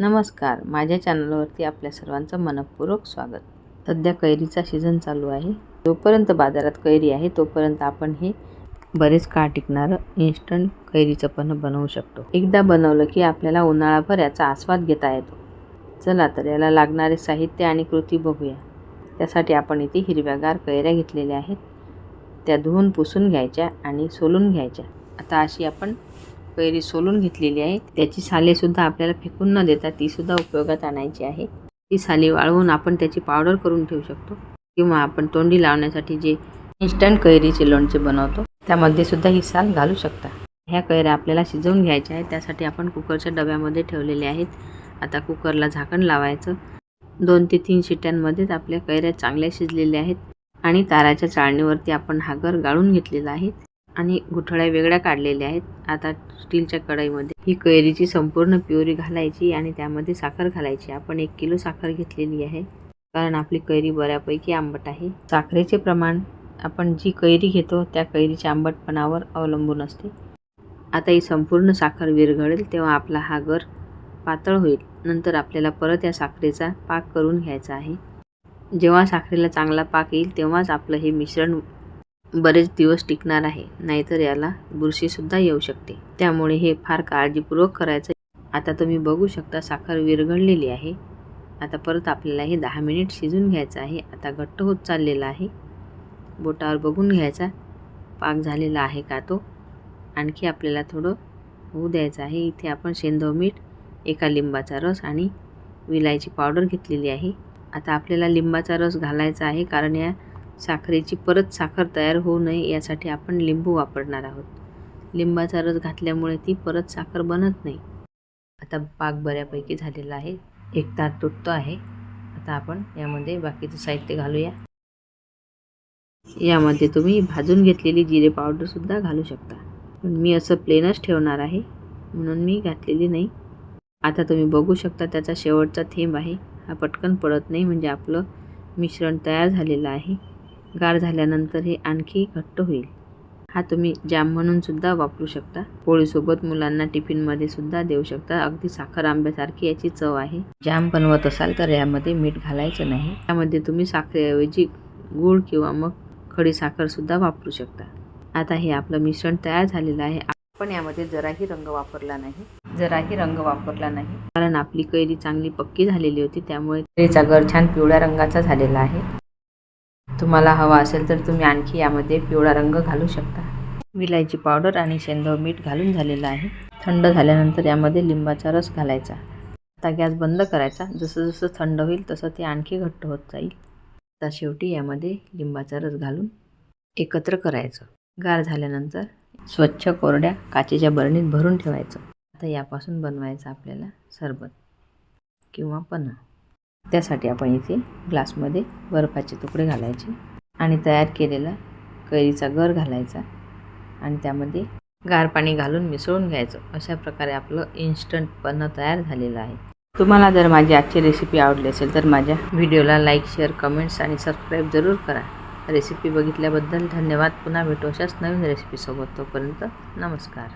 नमस्कार, माझ्या चॅनलवरती आपल्या सर्वांचं मनपूर्वक स्वागत. सध्या कैरीचा सीझन चालू आहे. जोपर्यंत बाजारात कैरी आहे तोपर्यंत आपण हे बरेच काळ टिकणारं इन्स्टंट कैरीचं पन्ह बनवू शकतो. एकदा बनवलं की आपल्याला उन्हाळाभर याचा आस्वाद घेता येतो. चला तर याला लागणारे साहित्य आणि कृती बघूया. त्यासाठी आपण इथे हिरव्यागार कैऱ्या घेतलेल्या आहेत. त्या धुवून पुसून घ्यायच्या आणि सोलून घ्यायच्या. आता अशी आपण कैरी सोलून घेतलेली आहे. त्याची साले सुद्धा आपल्याला फेकून न देता ती सुद्धा उपयोगात आणायची आहे. ती साले वाळवून आपण त्याची पावडर करून ठेवू शकतो किंवा आपण तोंडी लावण्यासाठी जे इन्स्टंट कैरीचे लोणचे बनवतो त्यामध्ये सुद्धा ही साल घालू शकता. ह्या कैऱ्या आपल्याला शिजवून घ्यायच्या आहेत. त्यासाठी आपण कुकरच्या डब्यामध्ये ठेवलेले आहेत. आता कुकरला झाकण लावायचं. 2 ते 3 शिट्यांमध्येच आपल्या कैऱ्या चांगल्या शिजलेल्या आहेत आणि ताराच्या चाळणीवरती आपण हा गर गाळून घेतलेला आहे आणि गुठळ्या वेगळ्या काढलेल्या आहेत. आता स्टीलच्या कढईमध्ये ही कैरीची संपूर्ण प्युरी घालायची आणि त्यामध्ये साखर घालायची. आपण 1 किलो साखर घेतलेली आहे कारण आपली कैरी बऱ्यापैकी आंबट आहे. साखरेचे प्रमाण आपण जी कैरी घेतो त्या कैरीच्या आंबटपणावर अवलंबून असते. आता ही संपूर्ण साखर विरघळेल तेव्हा आपला हा गर पातळ होईल. नंतर आपल्याला परत या साखरेचा पाक करून घ्यायचा आहे. जेव्हा साखरेला चांगला पाक येईल तेव्हाच आपलं हे मिश्रण बरेच दिवस टिकणार आहे, नाहीतर याला बुरशीसुद्धा येऊ शकते. त्यामुळे हे फार काळजीपूर्वक करायचं. आता तुम्ही बघू शकता साखर विरघळलेली आहे. आता परत आपल्याला हे 10 मिनिट शिजून घ्यायचं आहे. आता घट्ट होत चाललेला आहे. बोटावर बघून घ्यायचा पाक झालेला आहे का तो. आणखी आपल्याला थोडं होऊ द्यायचं आहे. इथे आपण सेंधव मीठ, 1 लिंबाचा रस आणि विलायची पावडर घेतलेली आहे. आता आपल्याला लिंबाचा रस घालायचा आहे कारण या साखरेची परत साखर तयार होऊ नये यासाठी आपण लिंबू वापरणार आहोत. लिंबाचा रस घातल्यामुळे ती परत साखर बनत नाही. आता पाक बऱ्यापैकी झालेला आहे. एक तार तुटतो आहे. आता आपण यामध्ये बाकीचं साहित्य घालूया. यामध्ये तुम्ही भाजून घेतलेली जिरे पावडर सुद्धा घालू शकता, पण मी असं प्लेनच ठेवणार आहे म्हणून मी घातलेली नाही. आता तुम्ही बघू शकता त्याचा शेवटचा थेंब आहे. हा पटकन पडत नाही म्हणजे आपलं मिश्रण तयार झालेलं आहे. गार झाल्यानंतर हे आणखी घट्ट होईल. हा तुम्ही जॅम म्हणून सुद्धा वापरू शकता. पोळीसोबत मुलांना टिफिनमध्ये सुद्धा देऊ शकता. अगदी साखर आंब्यासारखी याची चव आहे. जॅम बनवत असाल तर यामध्ये मीठ घालायचं नाही. यामध्ये तुम्ही साखरेऐवजी गूळ किंवा मग खडी साखर सुद्धा वापरू शकता. आता हे आपलं मिश्रण तयार झालेलं आहे. आपण यामध्ये जराही रंग वापरला नाही कारण आपली कैरी चांगली पक्की झालेली होती. त्यामुळे कैरीचा गर छान पिवळ्या रंगाचा झालेला आहे. तुम्हाला हवा असेल तर तुम्ही आणखी यामध्ये पिवळा रंग घालू शकता. विलायची पावडर आणि सेंधव मीठ घालून झालेलं आहे. थंड झाल्यानंतर यामध्ये लिंबाचा रस घालायचा. आता गॅस बंद करायचा. जसं जसं थंड होईल तसं ते आणखी घट्ट होत जाईल. आता शेवटी यामध्ये लिंबाचा रस घालून एकत्र करायचं. गार झाल्यानंतर स्वच्छ कोरड्या काचेच्या बरणीत भरून ठेवायचं. आता यापासून बनवायचं आपल्याला सरबत किंवा पन्ह. त्यासाठी आपण इथे ग्लासमध्ये बर्फाचे तुकडे घालायचे आणि तयार केलेला कैरीचा गर घालायचा आणि त्यामध्ये गार पाणी घालून मिसळून घ्यायचं. अशा प्रकारे आपलं इन्स्टंट पन्ह तयार झालेलं आहे. तुम्हाला जर माझी आजची रेसिपी आवडली असेल तर माझ्या व्हिडिओला लाईक, शेअर, कमेंट्स आणि सबस्क्राईब जरूर करा. रेसिपी बघितल्याबद्दल धन्यवाद. पुन्हा भेटू अशाच नवीन रेसिपीसोबत. तोपर्यंत नमस्कार.